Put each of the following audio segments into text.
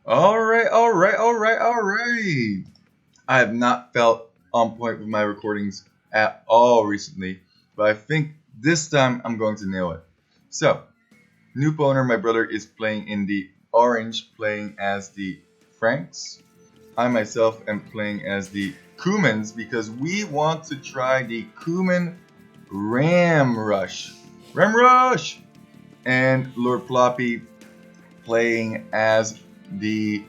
Alright. I have not felt on point with my recordings at all recently, but I think this time I'm going to nail it. So, new owner, my brother, is playing in the orange, playing as the Franks. I myself am playing as the Cumans because we want to try the Cuman Ram Rush. Ram Rush! And Lord Ploppy playing as the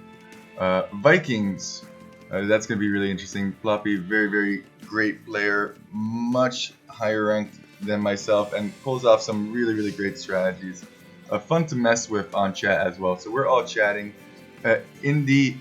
Vikings. That's going to be really interesting. Ploppy, very great player, much higher ranked than myself, and pulls off some really great strategies. Fun to mess with on chat as well. So we're all chatting. In the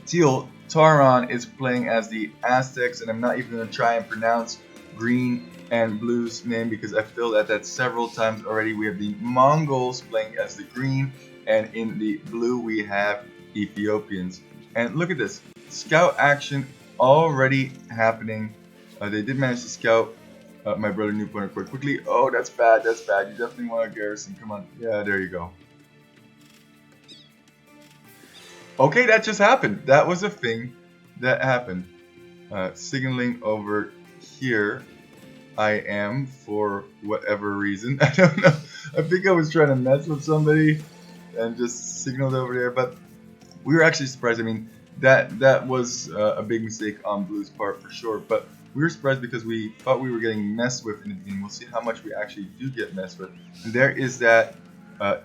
teal, Taron is playing as the Aztecs, and I'm not even going to try and pronounce green and blue's name because I feel that several times already. We have the Mongols playing as the green, and in the blue we have Ethiopians. And look at this, scout action already happening. They did manage to scout my brother New Pointer quite quickly. Oh, that's bad. You definitely want a garrison. Come on. Yeah, there you go. Okay, that just happened. That was a thing that happened. Signaling over here. I am, for whatever reason. I don't know. I think I was trying to mess with somebody and just signaled over there, but we were actually surprised. I mean, that was a big mistake on Blue's part for sure, but we were surprised because we thought we were getting messed with in the beginning. We'll see how much we actually do get messed with. And there is that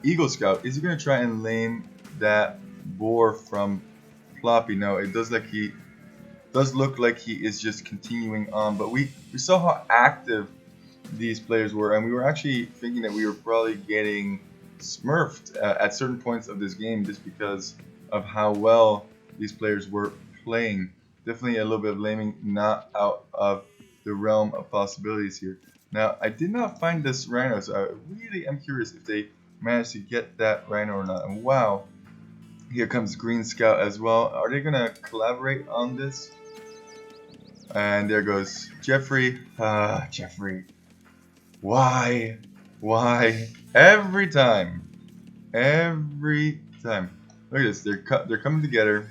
Eagle Scout. Is he going to try and lame that boar from Floppy? No, it does look like he is just continuing on, but we saw how active these players were, and we were actually thinking that we were probably getting smurfed at certain points of this game just because of how well these players were playing. Definitely a little bit of laming, not out of the realm of possibilities here. Now, I did not find this rhino, so I really am curious if they managed to get that rhino or not. And wow, here comes Green Scout as well. Are they going to collaborate on this? And there goes Jeffrey. Jeffrey. Why? Every time. Look at this. They're coming together,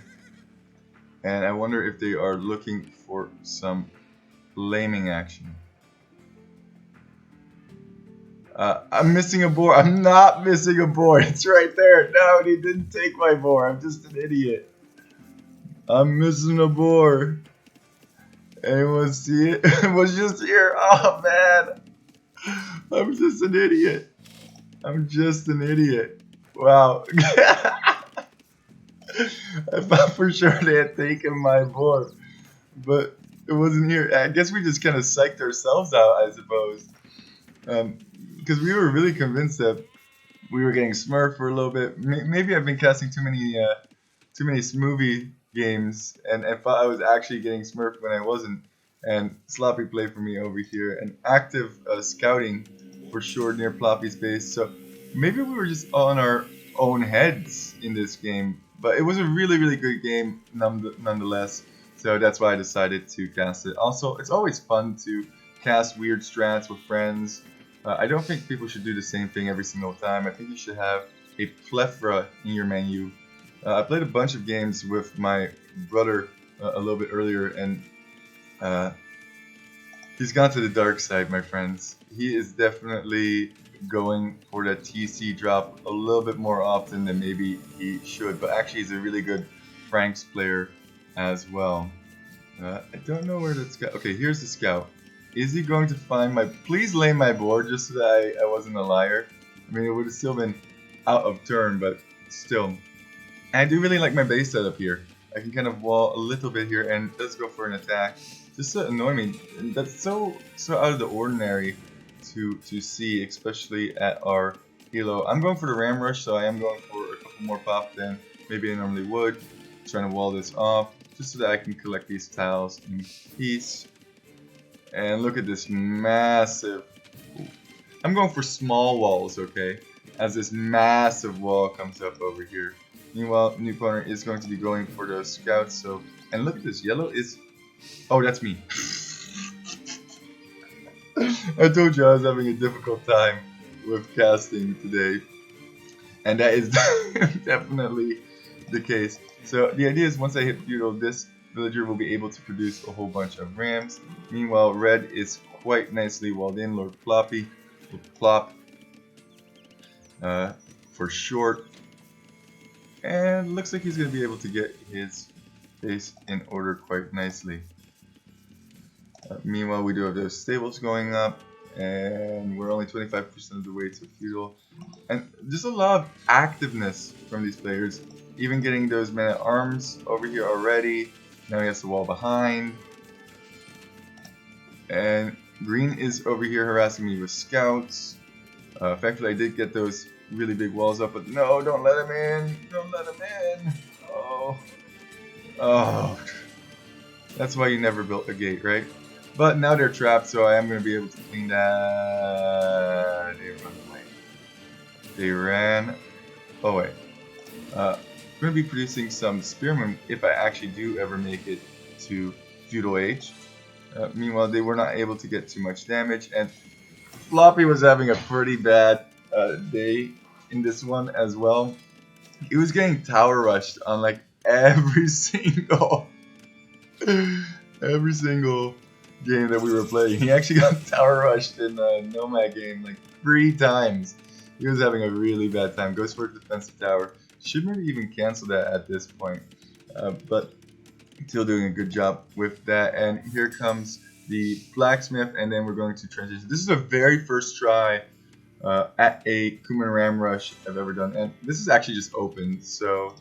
and I wonder if they are looking for some laming action. I'm missing a boar. I'm not missing a boar. It's right there. No, they didn't take my boar. I'm just an idiot. I'm missing a boar. Anyone see it? It was just here. Oh man. I'm just an idiot. Wow. I thought for sure they had taken my board, but it wasn't here. I guess we just kind of psyched ourselves out, I suppose. Because we were really convinced that we were getting smurfed for a little bit. Maybe I've been casting too many smoothie games and thought I was actually getting smurfed when I wasn't. And Sloppy played for me over here. And active scouting for sure near Ploppy's base. So maybe we were just on our own heads in this game. But it was a really good game nonetheless. So that's why I decided to cast it. Also, it's always fun to cast weird strats with friends. I don't think people should do the same thing every single time. I think you should have a plethora in your menu. I played a bunch of games with my brother a little bit earlier, and he's gone to the dark side, my friends. He is definitely going for that TC drop a little bit more often than maybe he should, but actually he's a really good Franks player as well. I don't know where that scout... Okay, here's the scout. Is he going to find my... Please lay my board just so that I wasn't a liar. I mean, it would have still been out of turn, but still. I do really like my base setup here. I can kind of wall a little bit here, and let's go for an attack. Just to annoy me. And that's so out of the ordinary to see, especially at our Hilo. I'm going for the Ram Rush, so I am going for a couple more pop than maybe I normally would. Trying to wall this off, just so that I can collect these tiles in peace. And look at this massive... I'm going for small walls, okay? As this massive wall comes up over here. Meanwhile, new opponent is going to be going for those scouts, so... And look at this, yellow is... Oh, that's me. I told you I was having a difficult time with casting today. And that is definitely the case. So the idea is once I hit feudal, this villager will be able to produce a whole bunch of rams. Meanwhile, red is quite nicely walled in. Lord Ploppy will plop for short. And looks like he's going to be able to get his base in order quite nicely. Meanwhile, we do have those stables going up, and we're only 25% of the way to feudal. And just a lot of activeness from these players, even getting those men at arms over here already. Now he has the wall behind. And green is over here harassing me with scouts. Thankfully, I did get those really big walls up, but no, don't let him in. Don't let him in. Oh. Oh. That's why you never built a gate, right? But now they're trapped, so I am going to be able to clean that. They run away. They ran away. I'm going to be producing some spearmen if I actually do ever make it to feudal age. Meanwhile, they were not able to get too much damage, and Floppy was having a pretty bad day in this one as well. He was getting tower rushed on like every single game that we were playing. He actually got tower rushed in a Nomad game like 3 times. He was having a really bad time. Goes for a defensive tower. Should maybe even cancel that at this point. But still doing a good job with that. And here comes the blacksmith, and then we're going to transition. This is the very first try at a Cuman Ram Rush I've ever done. And this is actually just open, so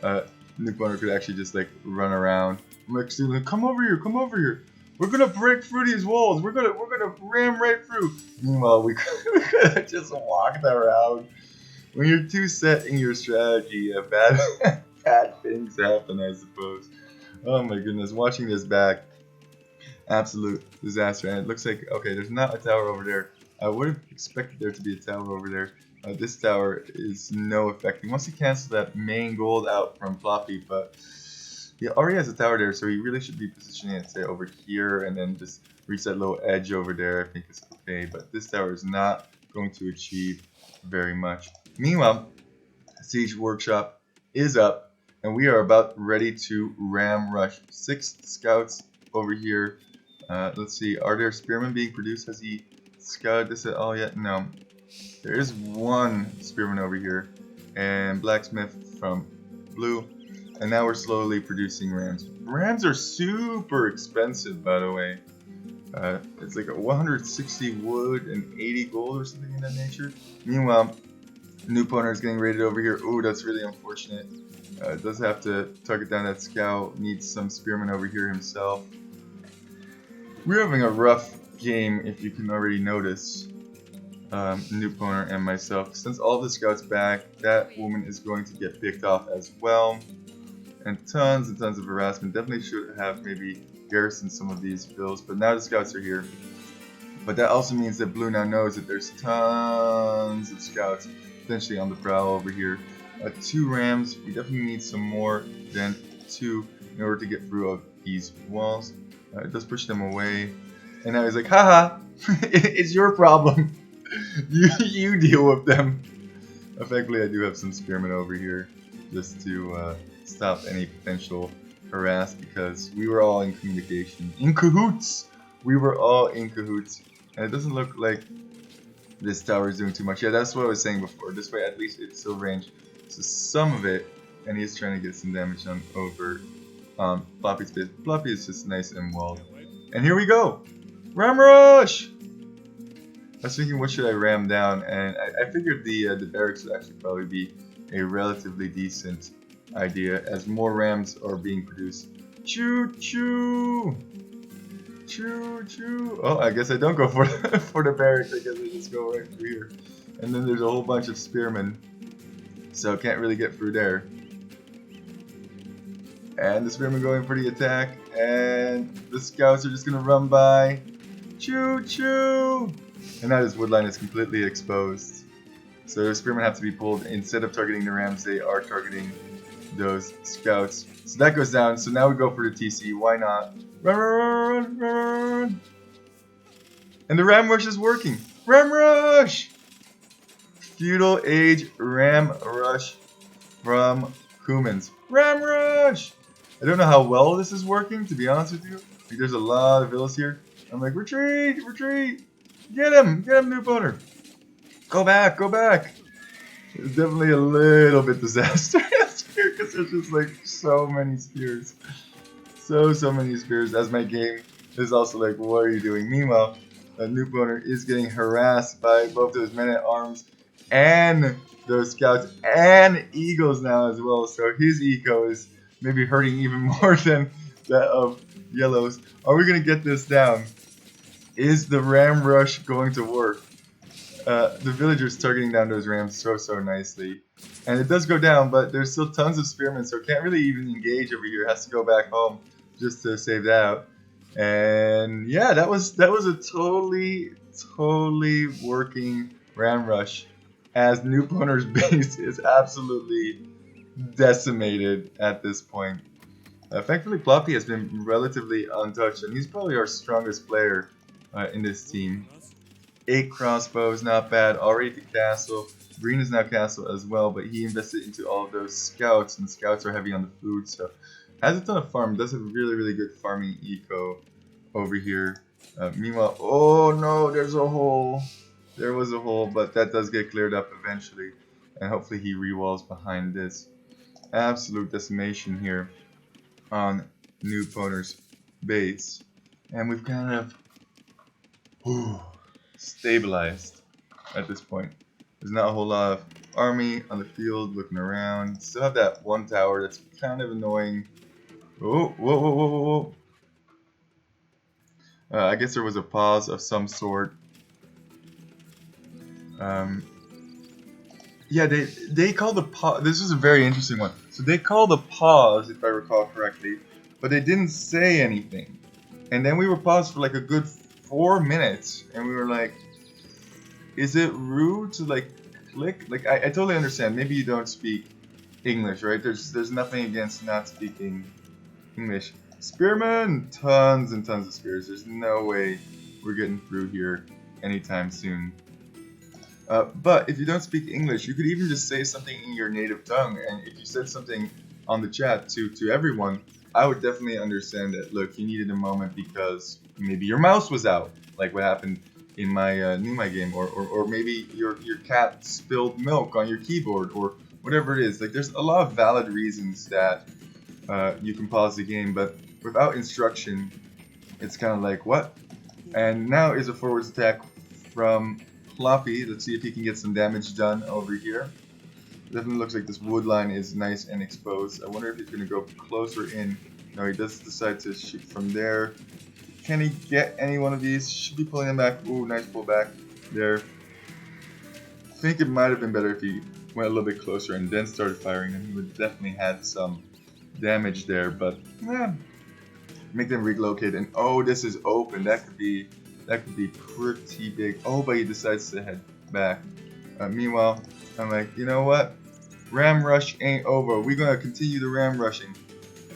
Nuke Owner could actually just like run around. I'm like, come over here, come over here. We're gonna break through these walls. We're gonna ram right through. Meanwhile, we could have just walked around. When you're too set in your strategy, bad bad things happen, I suppose. Oh my goodness, watching this back, absolute disaster. And it looks like, okay, there's not a tower over there. I would have expected there to be a tower over there. This tower is no effect. He wants to cancel that main gold out from Floppy, but he already has a tower there, so he really should be positioning it, say, over here, and then just reach that little edge over there. I think it's okay, but this tower is not going to achieve very much. Meanwhile, Siege Workshop is up, and we are about ready to ram rush. 6 scouts over here. Let's see, are there spearmen being produced? Has he scouted this at all yet? No. There is 1 spearman over here, and blacksmith from blue. And now we're slowly producing rams. Rams are super expensive, by the way. It's like 160 wood and 80 gold or something in that nature. Meanwhile, new opponent is getting raided over here. Ooh, that's really unfortunate. Does have to target down that scout. Needs some spearmen over here himself. We're having a rough game, if you can already notice. New opponent and myself. Since all the scouts back, that woman is going to get picked off as well. And tons of harassment. Definitely should have maybe garrisoned some of these fills, but now the scouts are here. But that also means that blue now knows that there's tons of scouts potentially on the prowl over here. 2 rams. We definitely need some more than 2 in order to get through these walls. It does push them away. And now he's like, haha, it's your problem. you deal with them. Thankfully, I do have some spearmen over here just to stop any potential harass, because we were all in communication. In cahoots! We were all in cahoots. And it doesn't look like this tower is doing too much. Yeah, that's what I was saying before. This way, at least it's still ranged to some of it. And he's trying to get some damage done over Floppy's base. Floppy is just nice and walled. And here we go! Ram Rush! I was thinking, what should I ram down? And I figured the barracks would actually probably be a relatively decent idea, as more rams are being produced. Choo choo! Choo choo! Oh, I guess I don't go for for the barracks. I guess I just go right through here. And then there's a whole bunch of spearmen, so can't really get through there. And the spearmen going for the attack, and the scouts are just gonna run by. Choo choo! And now this woodline is completely exposed. So the spearmen have to be pulled. Instead of targeting the rams, they are targeting those scouts. So that goes down. So now we go for the TC. Why not? Run, run, run. And the ram rush is working. Ram rush! Feudal age ram rush from Cumans. Ram rush! I don't know how well this is working, to be honest with you. Like, there's a lot of villas here. I'm like, retreat, retreat! Get him, new boner. Go back, go back. It's definitely a little bit disastrous here because there's just like so many spears. So many spears as my game is also like, what are you doing? Meanwhile, new boner is getting harassed by both those men-at-arms and those scouts and eagles now as well. So his eco is maybe hurting even more than that of yellows. Are we going to get this down? Is the ram rush going to work? The villagers targeting down those rams so nicely. And it does go down, but there's still tons of spearmen, so can't really even engage over here. Has to go back home just to save that out. And yeah, that was a totally working ram rush, as New Boner's base is absolutely decimated at this point. Thankfully, Ploppy has been relatively untouched, and he's probably our strongest player in this team. 8 crossbows, not bad. Already to castle. Green is now castle as well, but he invested into all of those scouts, and scouts are heavy on the food, so has a ton of farm. Does have really good farming eco over here. Meanwhile, oh no, there's a hole. There was a hole, but that does get cleared up eventually, and hopefully he rewalls behind this. Absolute decimation here on New Poner's base, and we've kind of stabilized at this point. There's not a whole lot of army on the field looking around. Still have that one tower that's kind of annoying. Oh, whoa. I guess there was a pause of some sort. Yeah, they called the pause. This is a very interesting one. So they called a pause, if I recall correctly, but they didn't say anything. And then we were paused for like a good 4 minutes, and we were like, is it rude to like click? Like I totally understand. Maybe you don't speak English, right? There's nothing against not speaking English. Spearmen, tons and tons of spears. There's no way we're getting through here anytime soon. But if you don't speak English, you could even just say something in your native tongue. And if you said something on the chat to everyone, I would definitely understand that. Look, you needed a moment because maybe your mouse was out, like what happened in my Numa game, or maybe your cat spilled milk on your keyboard, or whatever it is. Like, there's a lot of valid reasons that you can pause the game, but without instruction, it's kind of like, what? And now is a forwards attack from Floppy. Let's see if he can get some damage done over here. Definitely looks like this wood line is nice and exposed. I wonder if he's going to go closer in. No, he does decide to shoot from there. Can he get any one of these? Should be pulling him back. Ooh, nice pullback there. I think it might have been better if he went a little bit closer and then started firing, and he would definitely had some damage there. But yeah, make them relocate. And oh, this is open. That could be pretty big. Oh, but he decides to head back. Meanwhile, I'm like, you know what? Ram rush ain't over. We're gonna continue the ram rushing.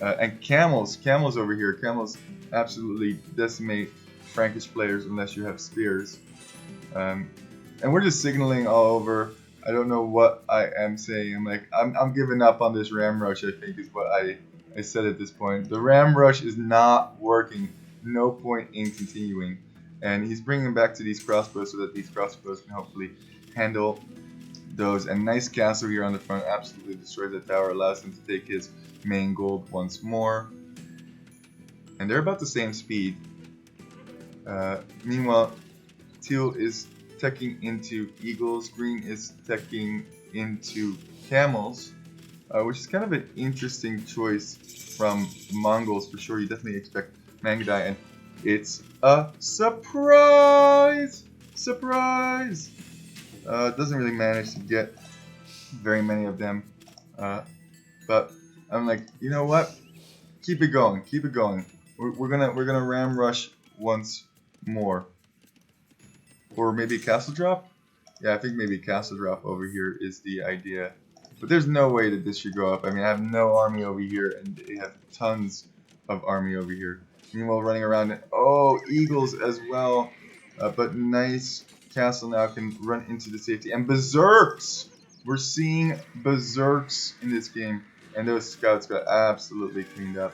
And camels over here. Camels absolutely decimate Frankish players unless you have spears. And we're just signaling all over. I don't know what I am saying. I'm like, I'm giving up on this ram rush, I think is what I said at this point. The ram rush is not working. No point in continuing. And he's bringing them back to these crossbows so that these crossbows can hopefully handle those. And nice castle here on the front. Absolutely destroys that tower. Allows him to take his main gold once more. And they're about the same speed. Meanwhile, Teal is teching into eagles. Green is teching into camels. Which is kind of an interesting choice from Mongols for sure. You definitely expect Mangudai, and it's a surprise! Surprise! Doesn't really manage to get very many of them. But I'm like, you know what? Keep it going. Keep it going. We're gonna ram rush once more. Or maybe castle drop? Yeah, I think maybe castle drop over here is the idea. But there's no way that this should go up. I mean, I have no army over here, and they have tons of army over here. Meanwhile, running around, oh, eagles as well. But nice castle now can run into the safety. And berserks! We're seeing berserks in this game. And those scouts got absolutely cleaned up.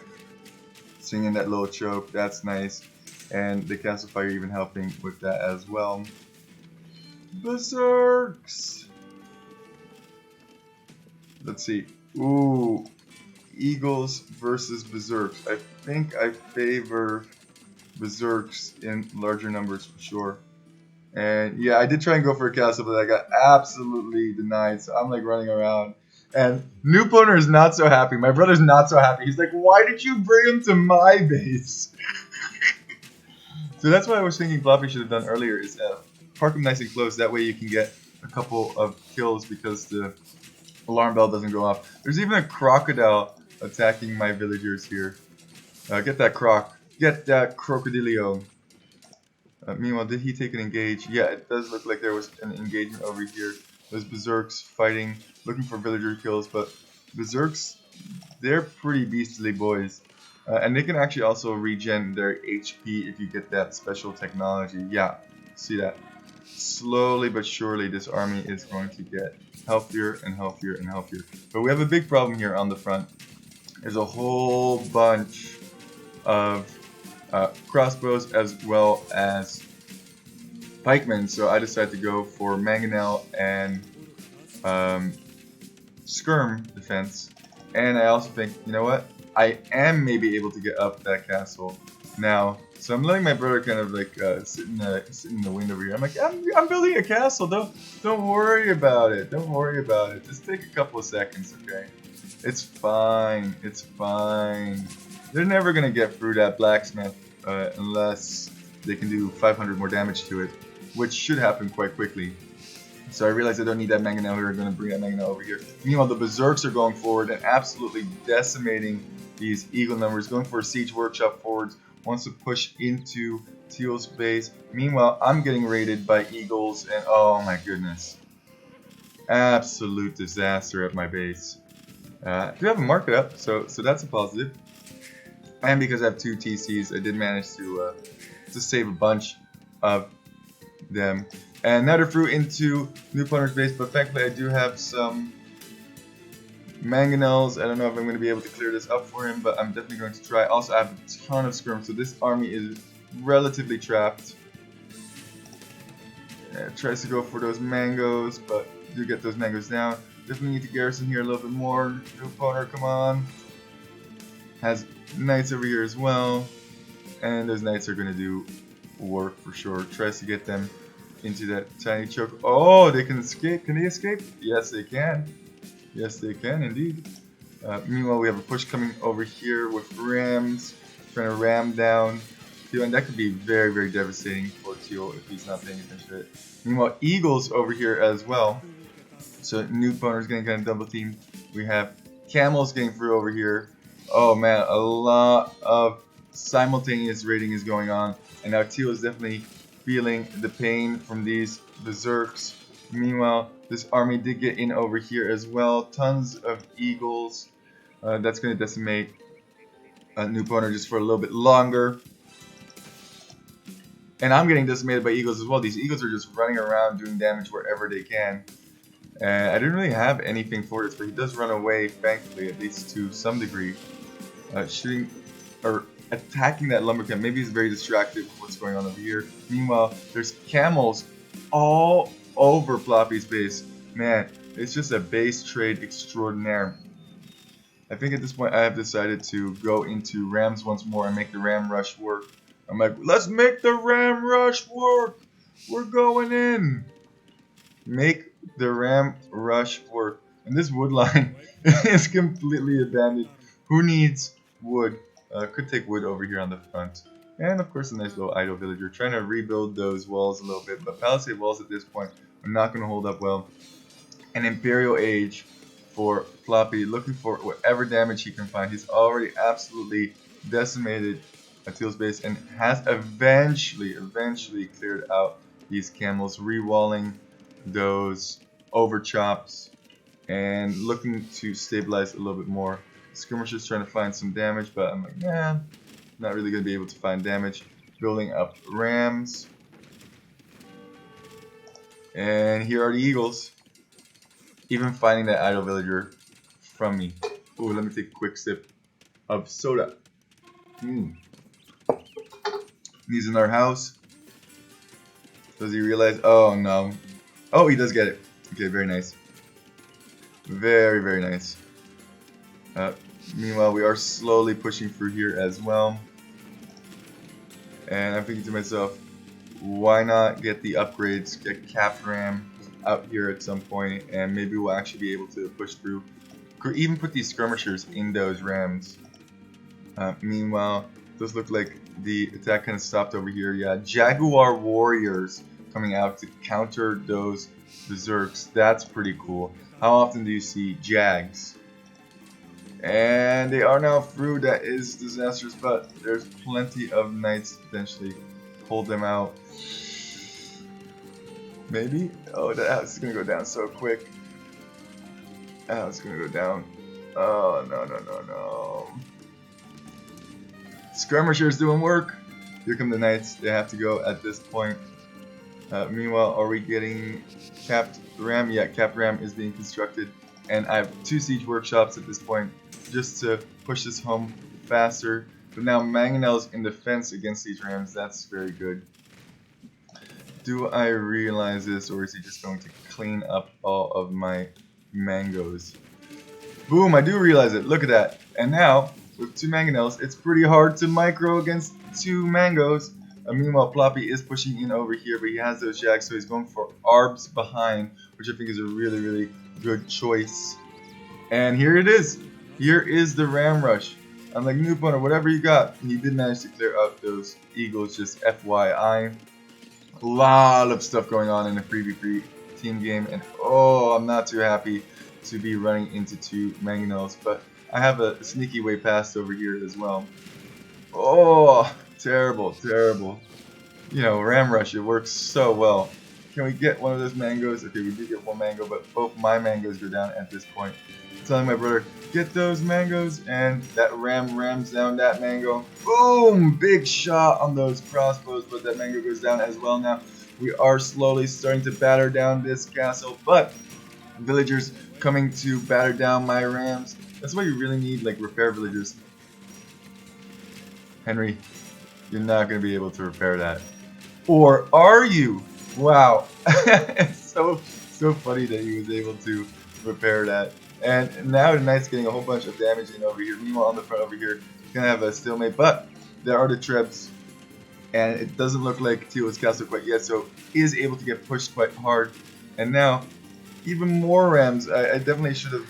Singing that little choke, that's nice. And the castle fire even helping with that as well. Berserks! Let's see. Ooh, Eagles versus Berserks. I think I favor Berserks in larger numbers for sure. And yeah, I did try and go for a castle, but I got absolutely denied. So I'm like running around. And New Boner is not so happy. My brother's not so happy. He's like, why did you bring him to my base? So that's what I was thinking Floppy should have done earlier is park him nice and close. That way you can get a couple of kills because the alarm bell doesn't go off. There's even a crocodile attacking my villagers here. Get that croc. Get that crocodilio. Meanwhile, did he take an engage? Yeah, it does look like there was an engagement over here. Those berserks fighting, looking for villager kills, but berserks, they're pretty beastly boys. And they can actually also regen their HP if you get that special technology. Yeah, see that? Slowly but surely this army is going to get healthier and healthier and healthier. But we have a big problem here on the front. There's a whole bunch of crossbows as well as pikemen, so I decided to go for mangonel and skirm defense. And I also think, you know what? I am maybe able to get up that castle now. So I'm letting my brother kind of like sit in the wind over here. I'm like, I'm building a castle. Don't worry about it. Don't worry about it. Just take a couple of seconds, okay? It's fine. It's fine. They're never gonna get through that blacksmith unless they can do 500 more damage to it, which should happen quite quickly. So I realize I don't need that mangonel here. I'm going to bring that mangonel over here. Meanwhile, the berserks are going forward and absolutely decimating these eagle numbers. Going for a siege workshop forwards. Wants to push into Teal's base. Meanwhile, I'm getting raided by eagles and oh my goodness. Absolute disaster at my base. I do have a market up, so that's a positive. And because I have 2 TCs, I did manage to save a bunch of them. And now they're through into New Punter's base, but thankfully I do have some mangonels. I don't know if I'm going to be able to clear this up for him, but I'm definitely going to try. Also, I have a ton of skirms, so this army is relatively trapped. It tries to go for those mangoes, but do get those mangoes down. Definitely need to garrison here a little bit more. New Punter, come on. Has knights over here as well, and those knights are going to do work for sure. Tries to get them into that tiny choke. Oh, they can escape. Can they escape? Yes, they can. Yes, they can indeed. Meanwhile, we have a push coming over here with rams, trying to ram down Teal, and that could be very, very devastating for Teal if he's not paying attention to it. Meanwhile, eagles over here as well. So New Punter's getting kind of double teamed. We have camels getting through over here. Oh man, a lot of simultaneous raiding is going on, and now Teal is definitely feeling the pain from these berserks. Meanwhile, this army did get in over here as well. Tons of eagles. That's going to decimate New Punter just for a little bit longer. And I'm getting decimated by eagles as well. These eagles are just running around doing damage wherever they can. I didn't really have anything for this, but he does run away, thankfully, at least to some degree. Shooting or attacking that lumber camp. Maybe he's very distracted with what's going on over here. Meanwhile, there's camels all over Floppy's base. Man, it's just a base trade extraordinaire. I think at this point I have decided to go into rams once more and make the ram rush work. I'm like, let's make the ram rush work. We're going in. Make the ram rush work. And this wood line is completely abandoned. Who needs wood? Could take wood over here on the front. And of course a nice little idle villager. Trying to rebuild those walls a little bit. But palisade walls at this point are not going to hold up well. An Imperial Age for Floppy. Looking for whatever damage he can find. He's already absolutely decimated Teal's base. And has eventually cleared out these camels. Rewalling those overchops. And looking to stabilize a little bit more. Skirmishers trying to find some damage, but I'm like, nah, not really going to be able to find damage. Building up rams. And here are the eagles. Even finding that idle villager from me. Ooh, let me take a quick sip of soda. He's in our house. Does he realize? Oh no. Oh, he does get it. Okay, very nice. Very, very nice. Meanwhile, we are slowly pushing through here as well. And I'm thinking to myself, why not get the upgrades, get Cap Ram out here at some point, and maybe we'll actually be able to push through. Could even put these skirmishers in those rams. Meanwhile, does look like the attack kind of stopped over here. Yeah, Jaguar warriors coming out to counter those berserks. That's pretty cool. How often do you see Jags? And they are now through. That is disastrous, but there's plenty of knights to potentially hold them out. Maybe? Oh, that house is going to go down so quick. That house is going to go down. Oh, no, no, no, no. Skirmishers doing work. Here come the knights. They have to go at this point. Meanwhile, are we getting capped ram? Yeah, capped ram is being constructed. And I have 2 siege workshops at this point just to push this home faster. But now Mangonel's in defense against these rams. That's very good. Do I realize this, or is he just going to clean up all of my mangoes? Boom, I do realize it. Look at that. And now, with 2 mangonels, it's pretty hard to micro against 2 mangoes. Meanwhile, Ploppy is pushing in over here, but he has those jacks, so he's going for arbs behind, which I think is a really, really good choice. And here it is. Here is the ram rush. Unlike Newpon or whatever you got, he did manage to clear out those eagles, just FYI. A lot of stuff going on in the 3v3 team game, and oh, I'm not too happy to be running into 2 mangonels, but I have a sneaky way past over here as well. Oh, terrible, terrible. You know, ram rush, it works so well. Can we get one of those mangoes? Okay, we did get 1 mango, but both my mangoes go down at this point. I'm telling my brother, get those mangoes, and that ram rams down that mango. Boom! Big shot on those crossbows, but that mango goes down as well now. We are slowly starting to batter down this castle, but villagers coming to batter down my rams. That's why you really need, like, repair villagers. Henry, you're not going to be able to repair that. Or are you? Wow. It's so funny that he was able to repair that. And now the knight's getting a whole bunch of damage in over here. Meanwhile, on the front over here, he's going to have a stalemate. But there are the trebs. And it doesn't look like Teal's castle quite yet. So he is able to get pushed quite hard. And now, even more rams. I definitely should have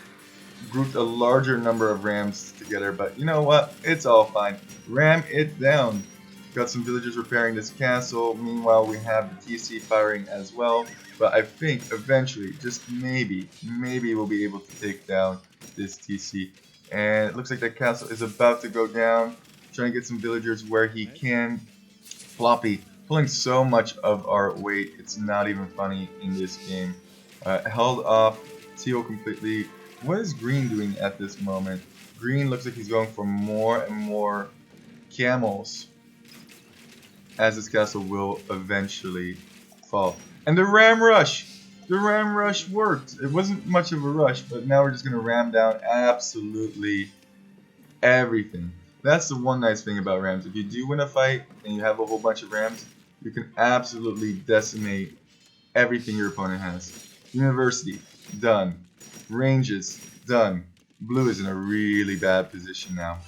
grouped a larger number of rams together. But you know what? It's all fine. Ram it down. Got some villagers repairing this castle. Meanwhile, we have the TC firing as well. But I think eventually, just maybe we'll be able to take down this TC. And it looks like that castle is about to go down. Trying to get some villagers where he can. Floppy pulling so much of our weight. It's not even funny in this game. Held off Teal completely. What is Green doing at this moment? Green looks like he's going for more and more camels, as this castle will eventually fall. And the ram rush! The ram rush worked. It wasn't much of a rush, but now we're just going to ram down absolutely everything. That's the one nice thing about rams. If you do win a fight and you have a whole bunch of rams, you can absolutely decimate everything your opponent has. University, done. Ranges, done. Blue is in a really bad position now.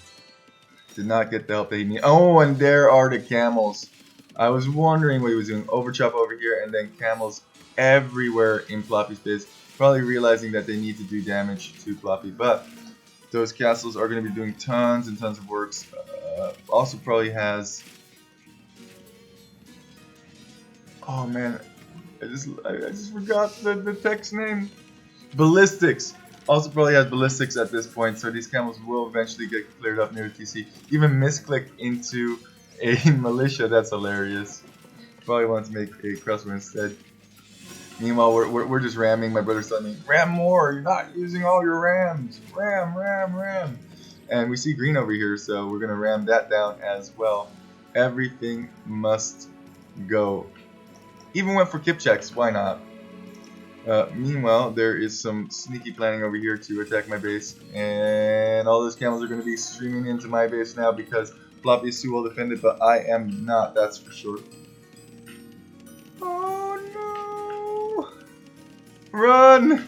Did not get the help that he needed. Oh, and there are the camels. I was wondering what he was doing. Overchop over here, and then camels everywhere in Floppy's base. Probably realizing that they need to do damage to Floppy. But those castles are going to be doing tons and tons of works. Also probably has... Oh man, I just forgot the text name. Ballistics. Also probably has ballistics at this point, so these camels will eventually get cleared up near the TC. Even misclick into a militia, that's hilarious. Probably want to make a crossbow instead. Meanwhile, we're just ramming. My brother's telling me, ram more, you're not using all your rams. Ram, ram, ram. And we see green over here, so we're going to ram that down as well. Everything must go. Even went for kip checks, why not? Meanwhile, there is some sneaky planning over here to attack my base, and all those camels are going to be streaming into my base now because Floppy is too well defended, but I am not, that's for sure. Oh no! Run!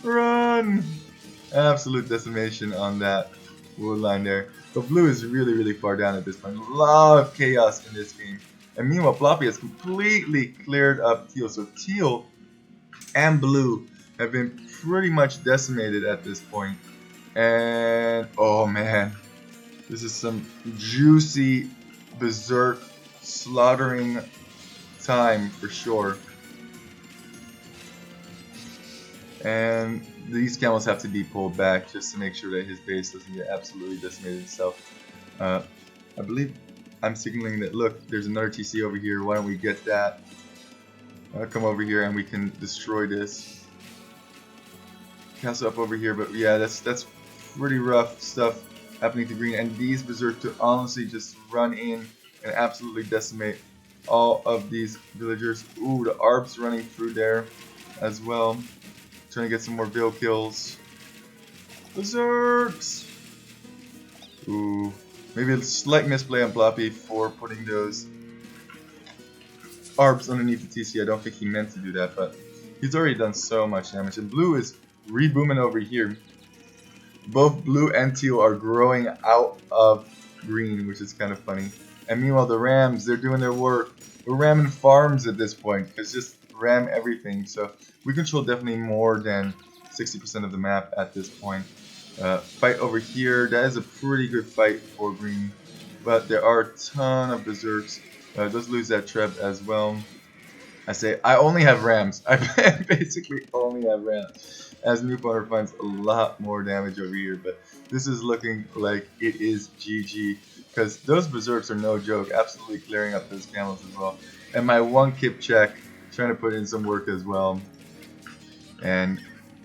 Run! Absolute decimation on that wood line there. But blue is really, really far down at this point. A lot of chaos in this game. And meanwhile, Floppy has completely cleared up teal. So teal and blue have been pretty much decimated at this point. And oh man, this is some juicy berserk slaughtering time for sure. And these camels have to be pulled back just to make sure that his base doesn't get absolutely decimated itself. I believe I'm signaling that, look, there's another TC over here, why don't we get that? Come over here and we can destroy this. Castle up over here, but yeah, that's pretty rough stuff happening to green. And these berserk to honestly just run in and absolutely decimate all of these villagers. Ooh, the ARB's running through there as well. Trying to get some more Bill kills. Berserks! Ooh. Maybe a slight misplay on Floppy for putting those ARBs underneath the TC. I don't think he meant to do that, but he's already done so much damage. And blue is rebooming over here. Both blue and teal are growing out of green, which is kind of funny. And meanwhile, the Rams, they're doing their work. We're ramming farms at this point, because just ram everything. So we control definitely more than 60% of the map at this point. Fight over here, that is a pretty good fight for green, but there are a ton of berserks. Does lose that treb as well. I say I only have rams. I basically only have rams, as New Boner finds a lot more damage over here, but this is looking like it is GG, because those berserks are no joke, absolutely clearing up those camels as well. And my one kip check, trying to put in some work as well. And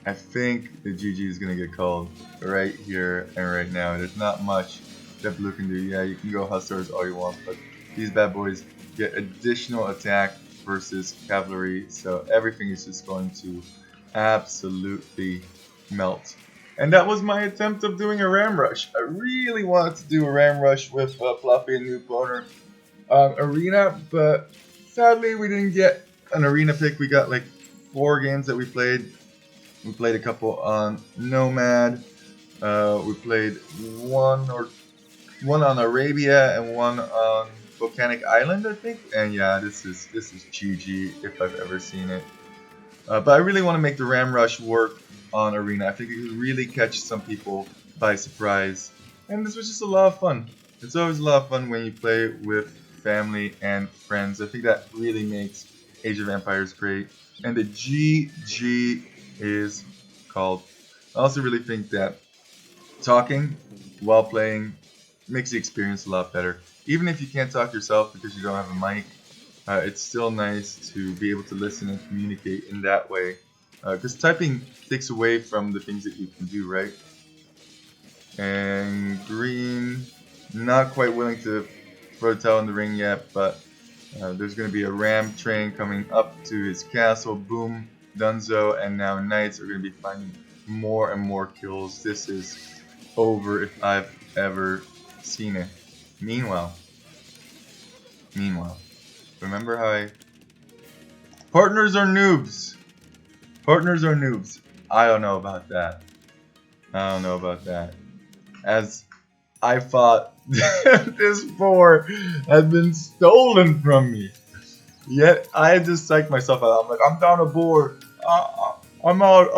I think the GG is going to get called right here and right now. There's not much that blue can do. Yeah, you can go Hussars all you want, but these bad boys get additional attack versus cavalry, so everything is just going to absolutely melt. And that was my attempt of doing a ram rush. I really wanted to do a ram rush with Floppy and New Boner arena, but sadly we didn't get an arena pick. We got like 4 games that we played. We played a couple on Nomad. We played one on Arabia and one on Volcanic Island, I think. And yeah, this is GG if I've ever seen it. But I really want to make the Ram Rush work on Arena. I think it could really catch some people by surprise. And this was just a lot of fun. It's always a lot of fun when you play with family and friends. I think that really makes Age of Empires great. And the GG is called. I also really think that talking while playing makes the experience a lot better. Even if you can't talk yourself because you don't have a mic, it's still nice to be able to listen and communicate in that way. Because typing takes away from the things that you can do, right? And green, not quite willing to throw the towel in the ring yet, but there's going to be a ram train coming up to his castle. Boom, Dunzo, and now knights are going to be finding more and more kills. This is over if I've ever seen it. Meanwhile, remember how partners are noobs. Partners are noobs. I don't know about that. As I thought this boar had been stolen from me. Yet I just psyched myself out. I'm like, I'm down a boar. I'm out.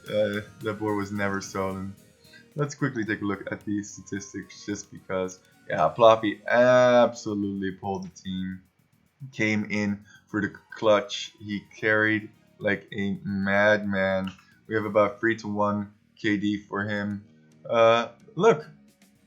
That boar was never stolen. Let's quickly take a look at these statistics just because. Yeah, Floppy absolutely pulled the team. Came in for the clutch. He carried like a madman. We have about 3-1 KD for him. Look,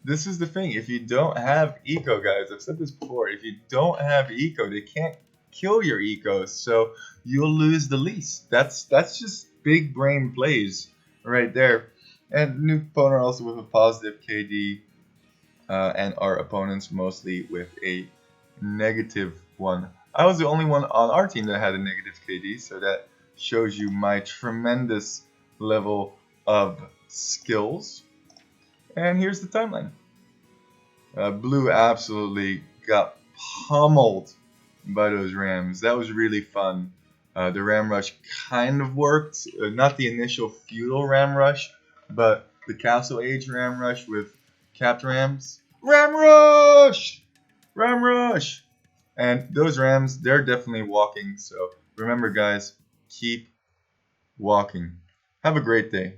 this is the thing. If you don't have eco, guys, I've said this before. If you don't have eco, they can't kill your ecos, so you'll lose the least. That's just big brain plays right there. And new opponent also with a positive KD, and our opponents mostly with a negative one. I was the only one on our team that had a negative KD, so that shows you my tremendous level of skills. And here's the timeline. Blue absolutely got pummeled by those Rams. That was really fun. The Ram Rush kind of worked. Not the initial feudal Ram Rush, but the Castle Age Ram Rush with capped Rams. Ram Rush! Ram Rush! And those Rams, they're definitely walking. So remember, guys, keep walking. Have a great day.